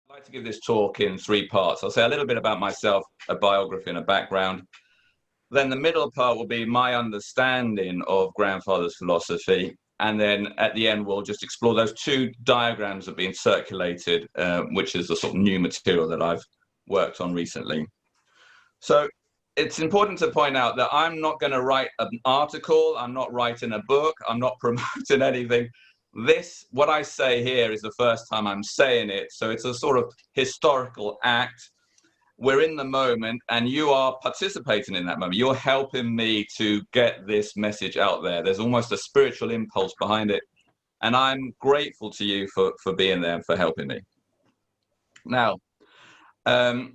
I'd like to give this talk in three parts. I'll say a little bit about myself, a biography and a background. Then the middle part will be my understanding of grandfather's philosophy. And then at the end, we'll just explore those two diagrams that have been circulated, which is the sort of new material that I've worked on recently. So it's important to point out that I'm not going to write an article. I'm not writing a book. I'm not promoting anything. What I say here is the first time I'm saying it. So it's a sort of historical act. We're in the moment and you are participating in that moment. You're helping me to get this message out there. There's almost a spiritual impulse behind it. And I'm grateful to you for being there and for helping me. Now, I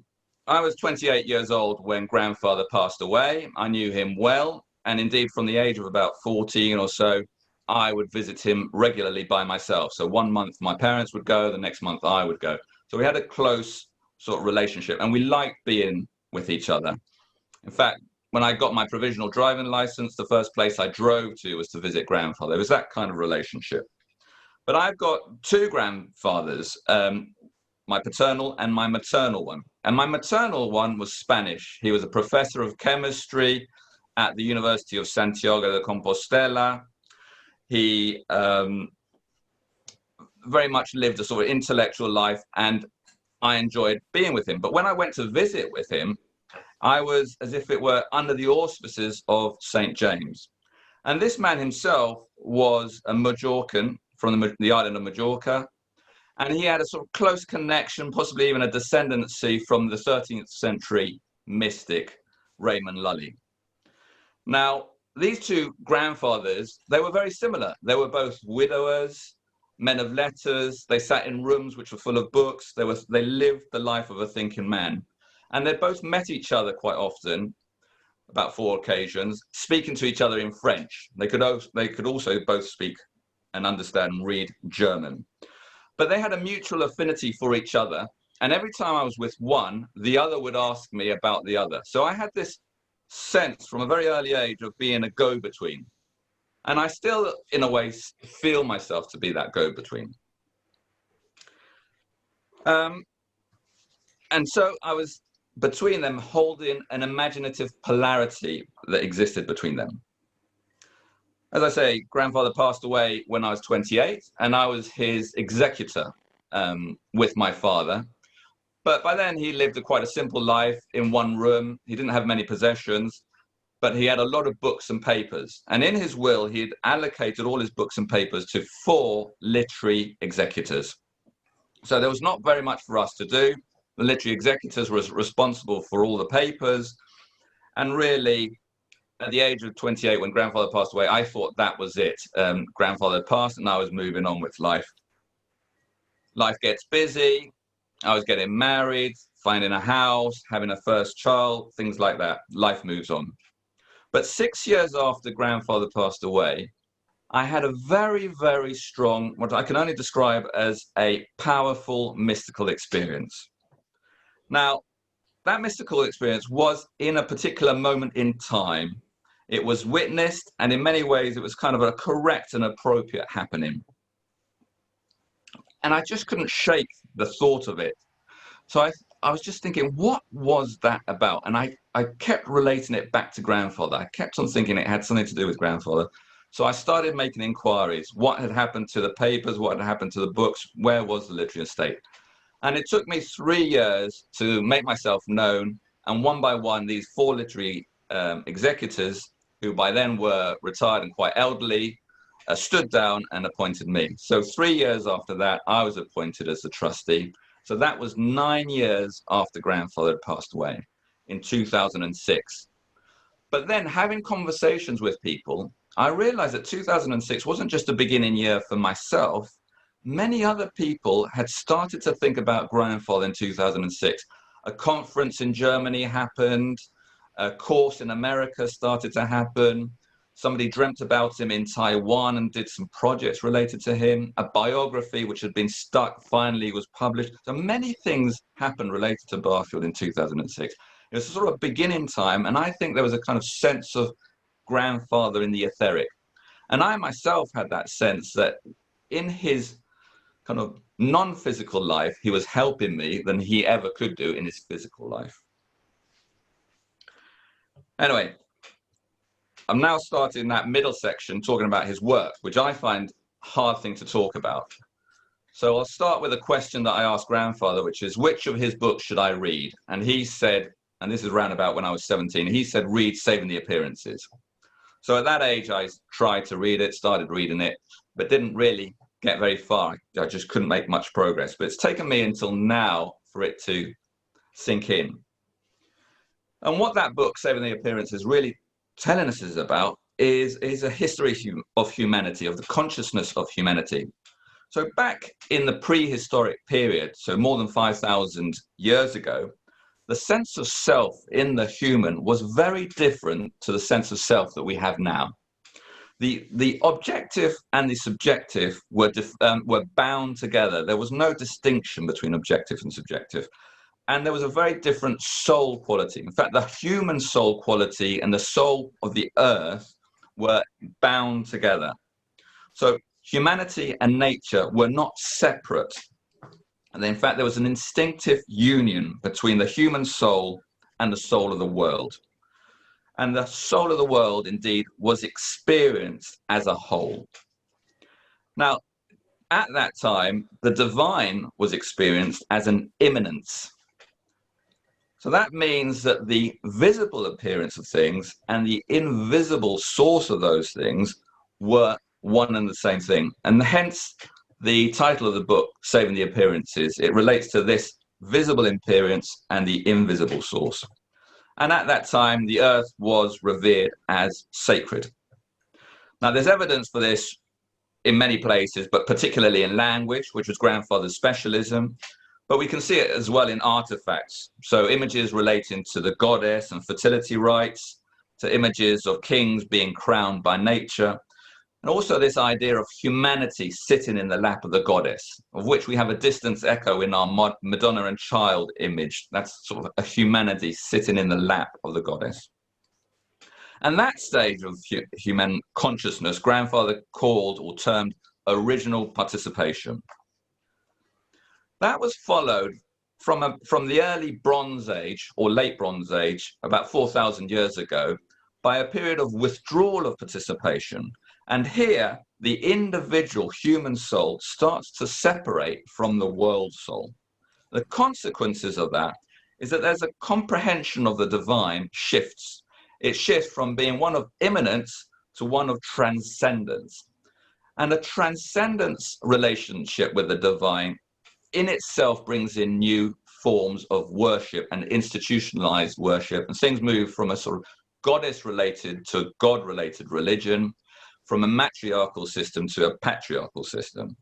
was 28 years old when grandfather passed away. I knew him well. And indeed, from the age of about 14 or so, I would visit him regularly by myself. So 1 month my parents would go, the next month I would go. So we had a close sort of relationship and we liked being with each other. In fact, when I got my provisional driving license, the first place I drove to was to visit grandfather. It was that kind of relationship. But I've got two grandfathers, my paternal and my maternal one. And my maternal one was Spanish. He was a professor of chemistry at the University of Santiago de Compostela. He very much lived a sort of intellectual life and I enjoyed being with him. But when I went to visit with him, I was as if it were under the auspices of St. James. And this man himself was a Majorcan from the island of Majorca. And he had a sort of close connection, possibly even a descendancy from the 13th century mystic Raymond Lully. Now, these two grandfathers, they were very similar. They were both widowers, men of letters. They sat in rooms which were full of books. They lived the life of a thinking man. And they both met each other quite often, about 4 occasions, speaking to each other in French. They could also both speak and understand and read German. But they had a mutual affinity for each other. And every time I was with one, the other would ask me about the other. So I had this sense from a very early age of being a go-between. And I still, in a way, feel myself to be that go-between. And so I was between them, holding an imaginative polarity that existed between them. As I say, grandfather passed away when I was 28, and I was his executor with my father. But by then he lived quite a simple life in one room. He didn't have many possessions, but he had a lot of books and papers. And in his will, he had allocated all his books and papers to 4 literary executors. So there was not very much for us to do. The literary executors were responsible for all the papers. And really, at the age of 28, when grandfather passed away, I thought that was it. Grandfather passed and I was moving on with life. Life gets busy. I was getting married, finding a house, having a first child, things like that. Life moves on. But 6 years after grandfather passed away, I had a very, very strong, what I can only describe as a powerful mystical experience. Now, that mystical experience was in a particular moment in time. It was witnessed, and in many ways, it was kind of a correct and appropriate happening. And I just couldn't shake the thought of it. So I was just thinking, what was that about? And I kept relating it back to grandfather. I kept on thinking it had something to do with grandfather. So I started making inquiries. What had happened to the papers? What had happened to the books? Where was the literary estate? And it took me 3 years to make myself known. And one by one, these 4 literary executors, who by then were retired and quite elderly, stood down and appointed me. So 3 years after that, I was appointed as the trustee. So that was 9 years after grandfather had passed away in 2006. But then having conversations with people, I realized that 2006 wasn't just a beginning year for myself. Many other people had started to think about grandfather in 2006. A conference in Germany happened. A course in America started to happen. Somebody dreamt about him in Taiwan and did some projects related to him. A biography which had been stuck finally was published. So many things happened related to Barfield in 2006. It was sort of a beginning time, and I think there was a kind of sense of grandfather in the etheric. And I myself had that sense that in his kind of non-physical life, he was helping me than he ever could do in his physical life. Anyway, I'm now starting that middle section talking about his work, which I find a hard thing to talk about. So I'll start with a question that I asked Grandfather, which is, which of his books should I read? And he said, and this is round about when I was 17, he said, read Saving the Appearances. So at that age, I tried to read it, started reading it, but didn't really get very far. I just couldn't make much progress. But it's taken me until now for it to sink in. And what that book, Saving the Appearances, is really telling us is about is a history of humanity, of the consciousness of humanity. So back in the prehistoric period, so more than 5,000 years ago, the sense of self in the human was very different to the sense of self that we have now. The objective and the subjective were bound together. There was no distinction between objective and subjective. And there was a very different soul quality. In fact, the human soul quality and the soul of the earth were bound together. So humanity and nature were not separate. And in fact, there was an instinctive union between the human soul and the soul of the world. And the soul of the world, indeed, was experienced as a whole. Now, at that time, the divine was experienced as an immanence. So that means that the visible appearance of things and the invisible source of those things were one and the same thing. And hence the title of the book, Saving the Appearances, it relates to this visible appearance and the invisible source. And at that time, the earth was revered as sacred. Now, there's evidence for this in many places, but particularly in language, which was Grandfather's specialism. But we can see it as well in artifacts. So images relating to the goddess and fertility rites, to images of kings being crowned by nature, and also this idea of humanity sitting in the lap of the goddess, of which we have a distant echo in our Madonna and Child image. That's sort of a humanity sitting in the lap of the goddess. And that stage of human consciousness, Grandfather called or termed original participation. That was followed from the early Bronze Age or late Bronze Age, about 4,000 years ago, by a period of withdrawal of participation. And here, the individual human soul starts to separate from the world soul. The consequences of that is that there's a comprehension of the divine shifts. It shifts from being one of immanence to one of transcendence. And a transcendence relationship with the divine in itself brings in new forms of worship and institutionalized worship. And things move from a sort of goddess-related to God-related religion, from a matriarchal system to a patriarchal system.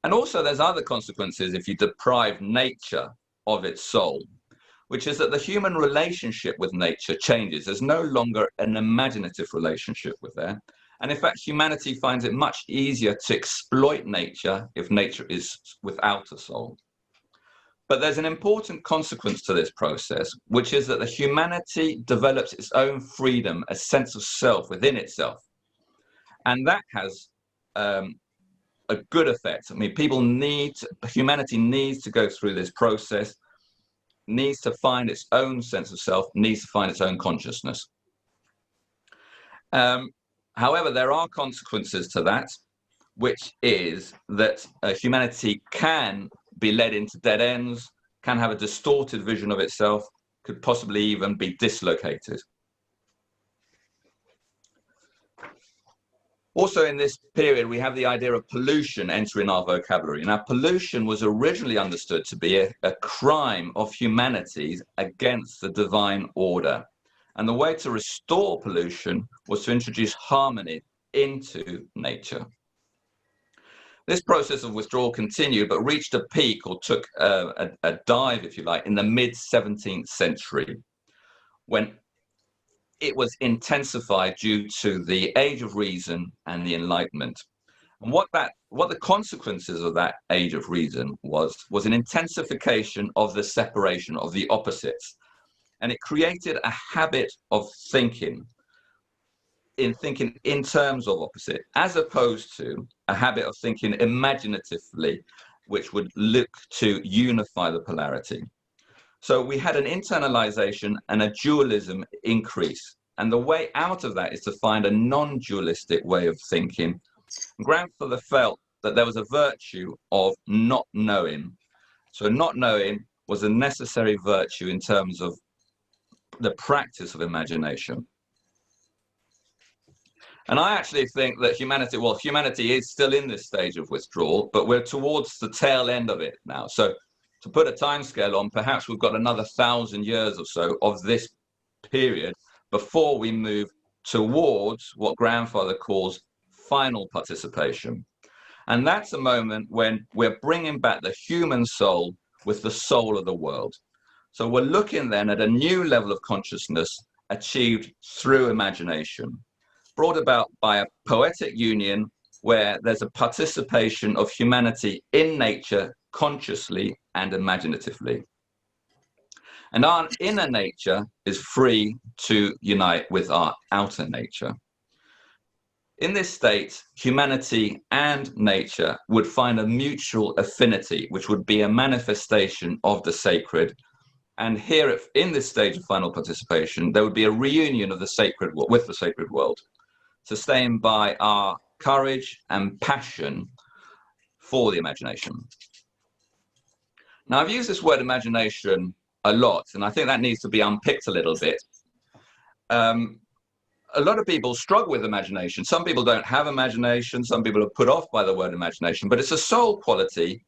And also there's other consequences if you deprive nature of its soul, which is that the human relationship with nature changes. There's no longer an imaginative relationship with there. And in fact, humanity finds it much easier to exploit nature if nature is without a soul. But there's an important consequence to this process, which is that the humanity develops its own freedom, a sense of self within itself. And that has a good effect. I mean, humanity needs to go through this process, needs to find its own sense of self, needs to find its own consciousness. However, there are consequences to that, which is that humanity can be led into dead ends, can have a distorted vision of itself, could possibly even be dislocated. Also in this period, we have the idea of pollution entering our vocabulary. Now, pollution was originally understood to be a crime of humanity against the divine order. And the way to restore pollution was to introduce harmony into nature. This process of withdrawal continued, but reached a peak or took a dive, if you like, in the mid-17th century, when it was intensified due to the Age of Reason and the Enlightenment. And what the consequences of that Age of Reason was an intensification of the separation of the opposites. And it created a habit of thinking in thinking in terms of opposite, as opposed to a habit of thinking imaginatively, which would look to unify the polarity. So we had an internalization and a dualism increase. And the way out of that is to find a non-dualistic way of thinking. Grandfather felt that there was a virtue of not knowing. So not knowing was a necessary virtue in terms of the practice of imagination. And I actually think that humanity is still in this stage of withdrawal, but we're towards the tail end of it now. So to put a timescale on, perhaps we've got another 1,000 years or so of this period before we move towards what Grandfather calls final participation. And that's a moment when we're bringing back the human soul with the soul of the world. So we're looking then at a new level of consciousness achieved through imagination, brought about by a poetic union where there's a participation of humanity in nature consciously and imaginatively. And our inner nature is free to unite with our outer nature. In this state, humanity and nature would find a mutual affinity, which would be a manifestation of the sacred. And here, in this stage of final participation, there would be a reunion of the sacred with the sacred world, sustained by our courage and passion for the imagination. Now, I've used this word imagination a lot, and I think that needs to be unpicked a little bit. A lot of people struggle with imagination. Some people don't have imagination. Some people are put off by the word imagination, but it's a soul quality.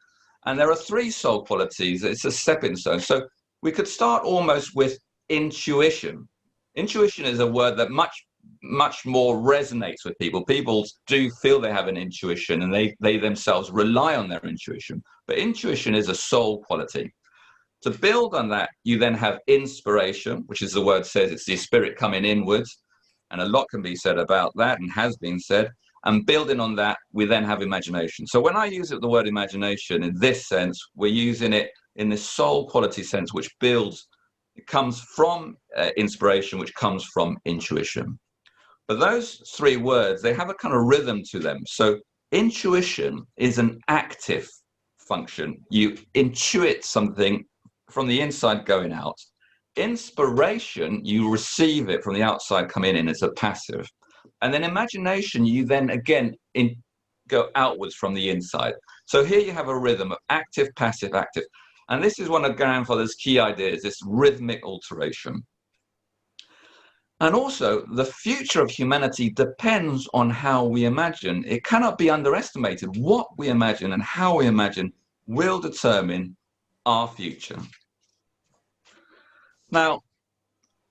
And there are 3 soul qualities. It's a stepping stone. So we could start almost with intuition. Intuition is a word that much more resonates with people. People do feel they have an intuition, and they themselves rely on their intuition. But intuition is a soul quality. To build on that, you then have inspiration, which is the word says it's the spirit coming inwards. And a lot can be said about that and has been said. And building on that, we then have imagination. So when I use the word imagination in this sense, we're using it in this soul quality sense, which builds, it comes from inspiration, which comes from intuition. But those 3 words, they have a kind of rhythm to them. So intuition is an active function. You intuit something from the inside going out. Inspiration, you receive it from the outside coming in. It's a passive. And then imagination, you then again go outwards from the inside. So here you have a rhythm of active, passive, active. And this is one of Grandfather's key ideas, this rhythmic alteration. And also, the future of humanity depends on how we imagine. It cannot be underestimated. What we imagine and how we imagine will determine our future. Now,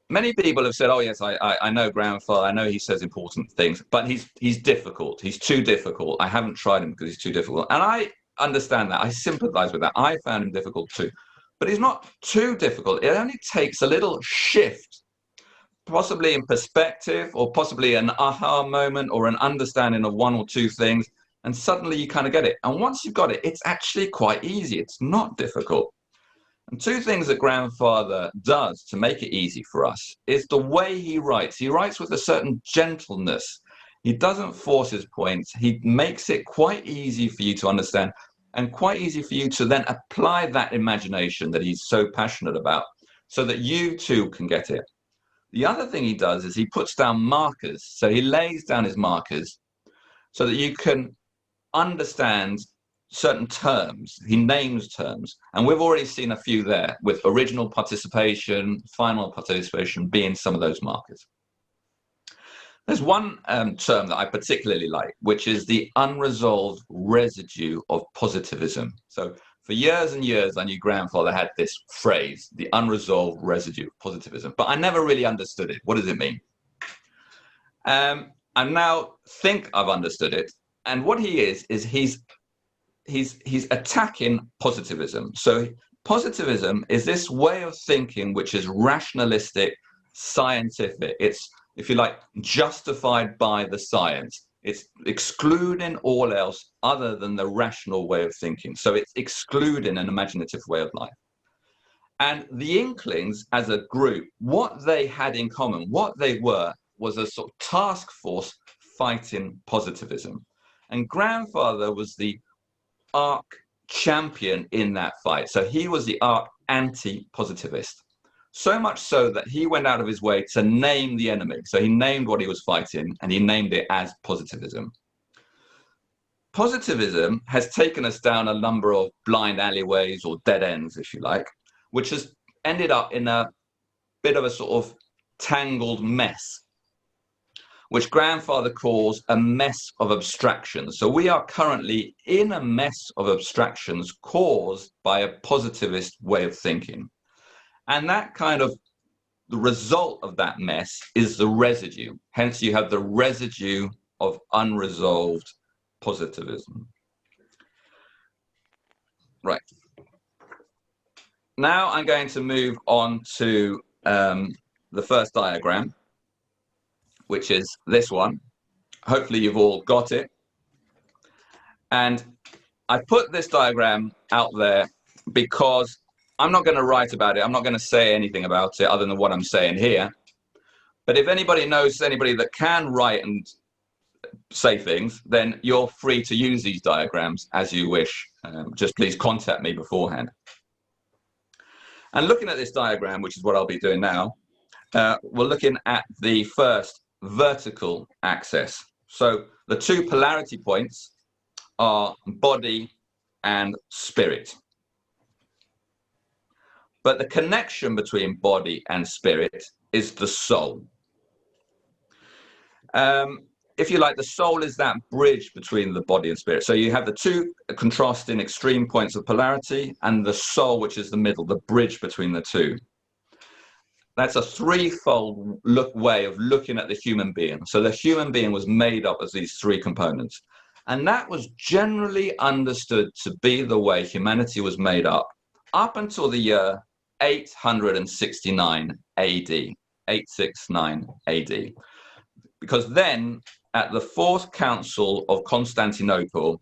many people have said, oh, yes, I know Grandfather. I know he says important things, but he's difficult. He's too difficult. I haven't tried him because he's too difficult. And I understand that. I sympathize with that. I found him difficult too. But he's not too difficult. It only takes a little shift, possibly in perspective, or possibly an aha moment or an understanding of 1 or 2 things. And suddenly you kind of get it. And once you've got it, it's actually quite easy. It's not difficult. And 2 things that Grandfather does to make it easy for us is the way he writes. He writes with a certain gentleness. He doesn't force his points. He makes it quite easy for you to understand and quite easy for you to then apply that imagination that he's so passionate about so that you too can get it. The other thing he does is he puts down markers. So he lays down his markers so that you can understand certain terms. He names terms, and we've already seen a few there, with original participation, final participation being some of those markers. There's one term that I particularly like, which is the unresolved residue of positivism. So for years and years, I knew Grandfather had this phrase, the unresolved residue of positivism, but I never really understood it. What does it mean? I now think I've understood it, and what he is he's attacking positivism. So positivism is this way of thinking which is rationalistic, scientific. It's, if you like, justified by the science. It's excluding all else other than the rational way of thinking. So it's excluding an imaginative way of life. And the Inklings as a group, what they had in common, what they were, was a sort of task force fighting positivism. And grandfather was the arch champion in that fight. So he was the arch anti-positivist. So much so that he went out of his way to name the enemy. So he named what he was fighting, and he named it as positivism. Positivism has taken us down a number of blind alleyways or dead ends, if you like, which has ended up in a bit of a sort of tangled mess, which grandfather calls a mess of abstractions. So we are currently in a mess of abstractions caused by a positivist way of thinking. And that kind of, the result of that mess is the residue. Hence you have the residue of unresolved positivism. Right. Now I'm going to move on to the first diagram, which is this one. Hopefully you've all got it. And I put this diagram out there because I'm not going to write about it. I'm not going to say anything about it other than what I'm saying here. But if anybody knows anybody that can write and say things, then you're free to use these diagrams as you wish. Just please contact me beforehand. And looking at this diagram, which is what I'll be doing now, we're looking at the first vertical axis. So the two polarity points are body and spirit. But the connection between body and spirit is the soul. If you like, the soul is that bridge between the body and spirit. So you have the two contrasting extreme points of polarity and the soul, which is the middle, the bridge between the two. That's a threefold way of looking at the human being. So the human being was made up of these three components. And that was generally understood to be the way humanity was made up until the year 869 AD, 869 AD. Because then, at the Fourth Council of Constantinople,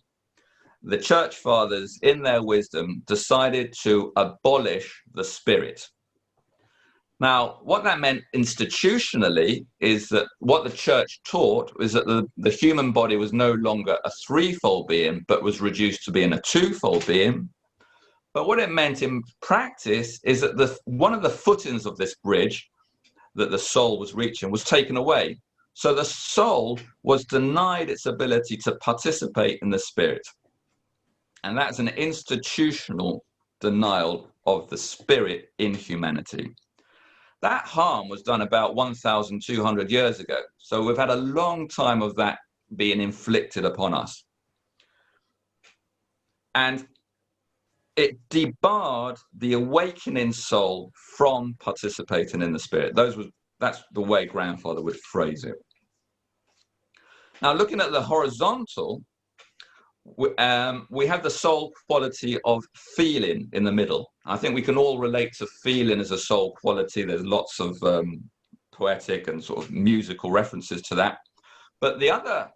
the church fathers, in their wisdom, decided to abolish the spirit. Now, what that meant institutionally is that what the church taught was that the human body was no longer a threefold being, but was reduced to being a twofold being. But what it meant in practice is that one of the footings of this bridge that the soul was reaching was taken away. So the soul was denied its ability to participate in the spirit. And that's an institutional denial of the spirit in humanity. That harm was done about 1,200 years ago. So we've had a long time of that being inflicted upon us. And it debarred the awakening soul from participating in the spirit. That's the way grandfather would phrase it. Now, looking at the horizontal, we have the soul quality of feeling in the middle. I think we can all relate to feeling as a soul quality. There's lots of poetic and sort of musical references to that. But the other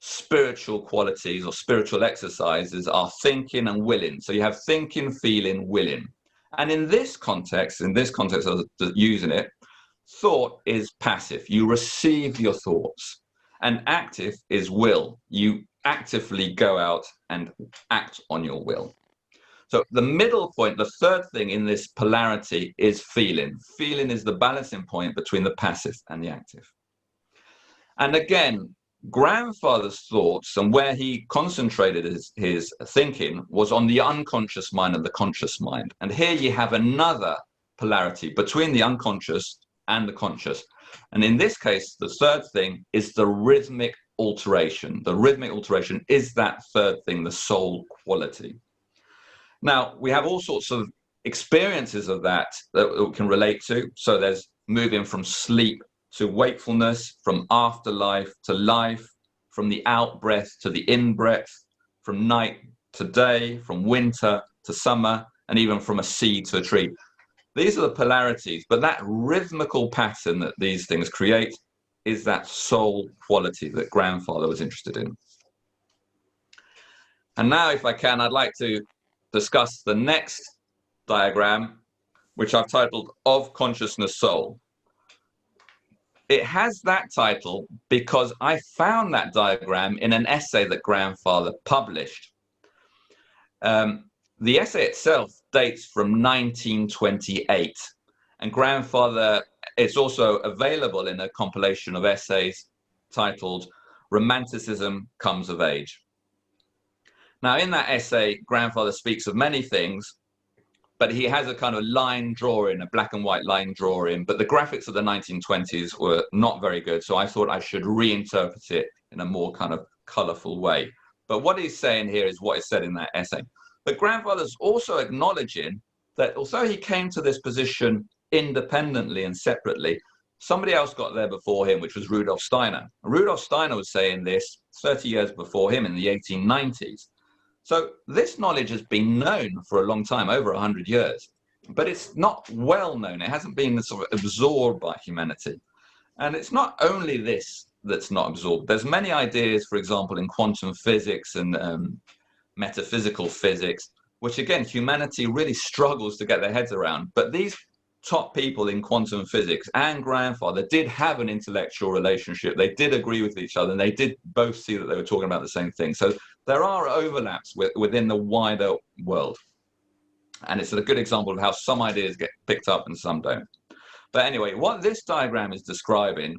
spiritual qualities or spiritual exercises are thinking and willing. So you have thinking, feeling, willing. And in this context of using it, thought is passive. You receive your thoughts. And active is will. You actively go out and act on your will. So the middle point, the third thing in this polarity is feeling. Feeling is the balancing point between the passive and the active. And again, grandfather's thoughts and where he concentrated his thinking was on the unconscious mind and the conscious mind. And here you have another polarity between the unconscious and the conscious. And in this case, the third thing is the rhythmic alteration. The rhythmic alteration is that third thing, the soul quality. Now, we have all sorts of experiences of that we can relate to. So there's moving from sleep to wakefulness, from afterlife to life, from the out breath to the in breath, from night to day, from winter to summer, and even from a seed to a tree. These are the polarities, but that rhythmical pattern that these things create is that soul quality that grandfather was interested in. And now, if I can, I'd like to discuss the next diagram, which I've titled Of Consciousness Soul. it has that title because I found that diagram in an essay that Grandfather published. The essay itself dates from 1928, and Grandfather, it's also available in a compilation of essays titled Romanticism Comes of Age. Now, in that essay, Grandfather speaks of many things, but he has a kind of line drawing, a black and white line drawing, but the graphics of the 1920s were not very good, so I thought I should reinterpret it in a more kind of colorful way. But what he's saying here is what is said in that essay. But Grandfather's also acknowledging that although he came to this position independently and separately, somebody else got there before him, which was Rudolf Steiner. Rudolf Steiner was saying this 30 years before him in the 1890s. So this knowledge has been known for a long time, over 100 years, but it's not well known. It hasn't been sort of absorbed by humanity. And it's not only this that's not absorbed. There's many ideas, for example, in quantum physics and metaphysical physics, which again, humanity really struggles to get their heads around. But these top people in quantum physics and Grandfather did have an intellectual relationship. They did agree with each other, and they did both see that they were talking about the same thing. So there are overlaps within the wider world. And it's a good example of how some ideas get picked up and some don't. But anyway, what this diagram is describing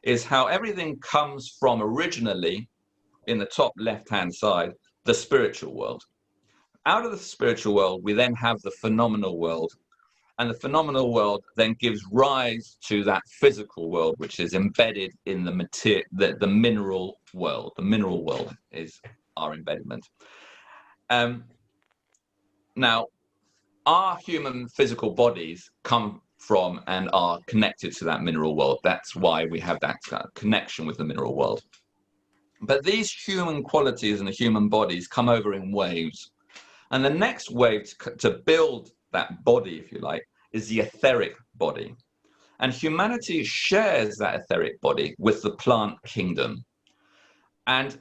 is how everything comes from originally, in the top left-hand side, the spiritual world. Out of the spiritual world, we then have the phenomenal world. And the phenomenal world then gives rise to that physical world, which is embedded in the mineral world. The mineral world is our embedment. Now, our human physical bodies come from and are connected to that mineral world. That's why we have that connection with the mineral world. But these human qualities and the human bodies come over in waves. And the next wave to build that body, if you like, is the etheric body. And humanity shares that etheric body with the plant kingdom. And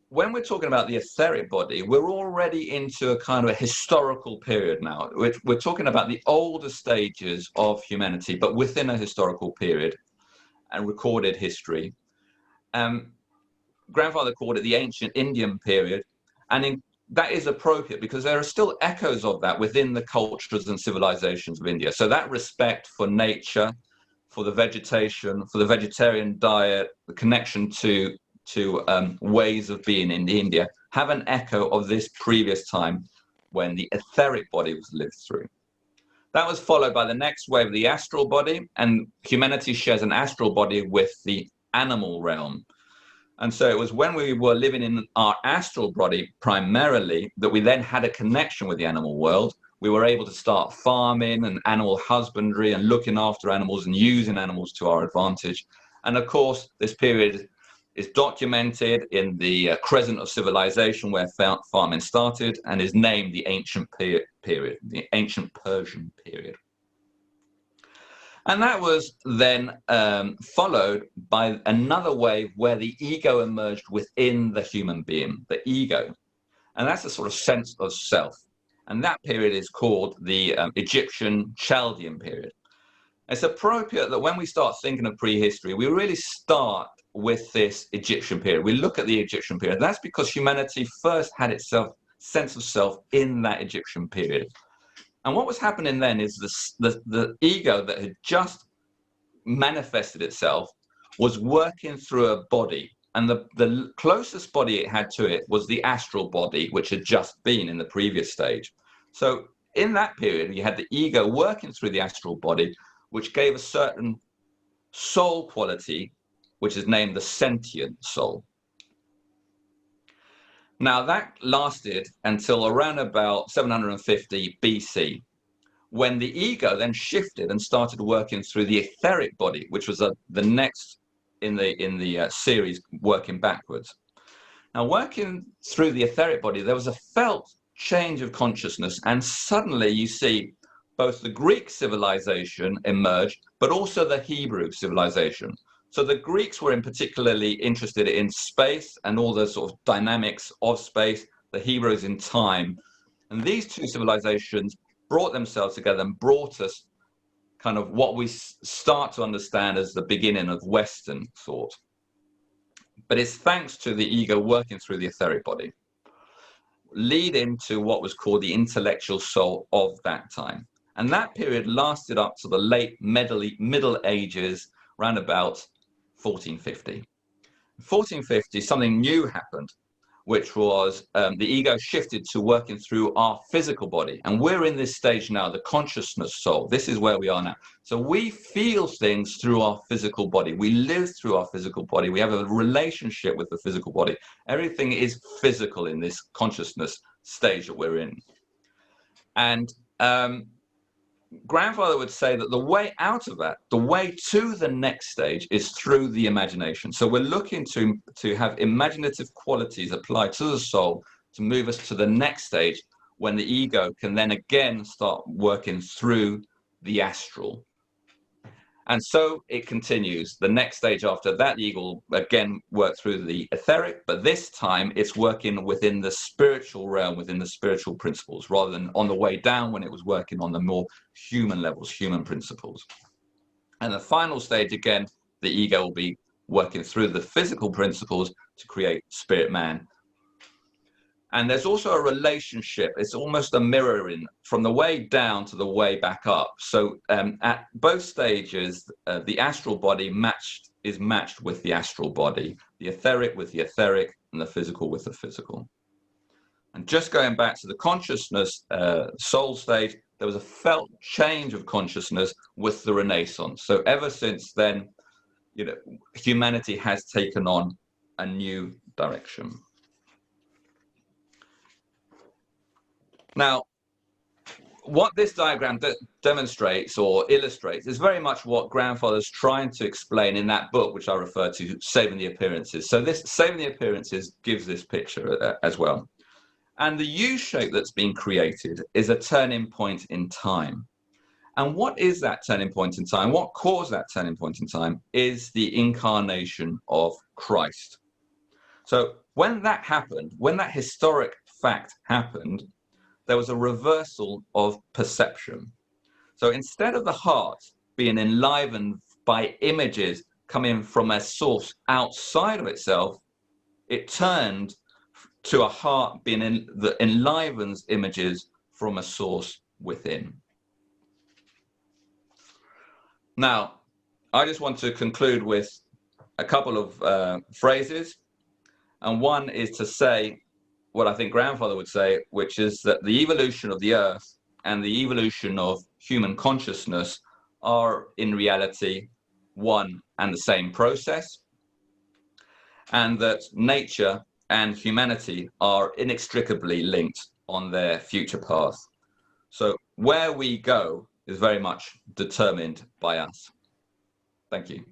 when we're talking about the etheric body, we're already into a kind of a historical period now. We're talking about the older stages of humanity, but within a historical period and recorded history. Grandfather called it the ancient Indian period. And that is appropriate because there are still echoes of that within the cultures and civilizations of India. So that respect for nature, for the vegetation, for the vegetarian diet, the connection to ways of being in India, have an echo of this previous time when the etheric body was lived through. That was followed by the next wave, the astral body, and humanity shares an astral body with the animal realm. And so it was when we were living in our astral body primarily that we then had a connection with the animal world. We were able to start farming and animal husbandry and looking after animals and using animals to our advantage. And of course, this period is documented in the crescent of civilization where farming started and is named the ancient period, the ancient Persian period. And that was then followed by another wave where the ego emerged within the human being, the ego. And that's a sort of sense of self. And that period is called the Egyptian Chaldean period. It's appropriate that when we start thinking of prehistory, we really start with this Egyptian period. We look at the Egyptian period. That's because humanity first had its sense of self in that Egyptian period. And what was happening then is the ego that had just manifested itself was working through a body. And the closest body it had to it was the astral body, which had just been in the previous stage. So in that period, you had the ego working through the astral body, which gave a certain soul quality, which is named the Sentient Soul. Now that lasted until around about 750 BC, when the ego then shifted and started working through the etheric body, which was the next in the series working backwards. Now working through the etheric body, there was a felt change of consciousness, and suddenly you see both the Greek civilization emerge, but also the Hebrew civilization. So the Greeks were particularly interested in space and all the sort of dynamics of space, the Hebrews in time. And these two civilizations brought themselves together and brought us kind of what we start to understand as the beginning of Western thought. But it's thanks to the ego working through the etheric body, leading to what was called the intellectual soul of that time. And that period lasted up to the late Middle Ages, around about 1450. 1450, something new happened, which was the ego shifted to working through our physical body. And we're in this stage now, the consciousness soul. This is where we are now. So we feel things through our physical body. We live through our physical body. We have a relationship with the physical body. Everything is physical in this consciousness stage that we're in. And grandfather would say that the way out of that, the way to the next stage, is through the imagination. So we're looking to have imaginative qualities applied to the soul to move us to the next stage, when the ego can then again start working through the astral. And so it continues. The next stage after that, the ego will again work through the etheric, but this time it's working within the spiritual realm, within the spiritual principles, rather than on the way down when it was working on the more human levels, human principles. And the final stage, again, the ego will be working through the physical principles to create spirit man. And there's also a relationship. It's almost a mirroring from the way down to the way back up. So at both stages, the astral body is matched with the astral body, the etheric with the etheric, and the physical with the physical. And just going back to the consciousness soul stage, there was a felt change of consciousness with the Renaissance. So ever since then, humanity has taken on a new direction. Now, what this diagram demonstrates or illustrates is very much what grandfather's trying to explain in that book, which I refer to, Saving the Appearances. So this Saving the Appearances gives this picture as well. And the U shape that's been created is a turning point in time. And what is that turning point in time? What caused that turning point in time is the incarnation of Christ. So when that happened, when that historic fact happened, there was a reversal of perception. So instead of the heart being enlivened by images coming from a source outside of itself, it turned to a heart that enlivens images from a source within. Now, I just want to conclude with a couple of phrases. And one is to say what I think grandfather would say, which is that the evolution of the earth and the evolution of human consciousness are in reality one and the same process, and that nature and humanity are inextricably linked on their future path. So where we go is very much determined by us. Thank you.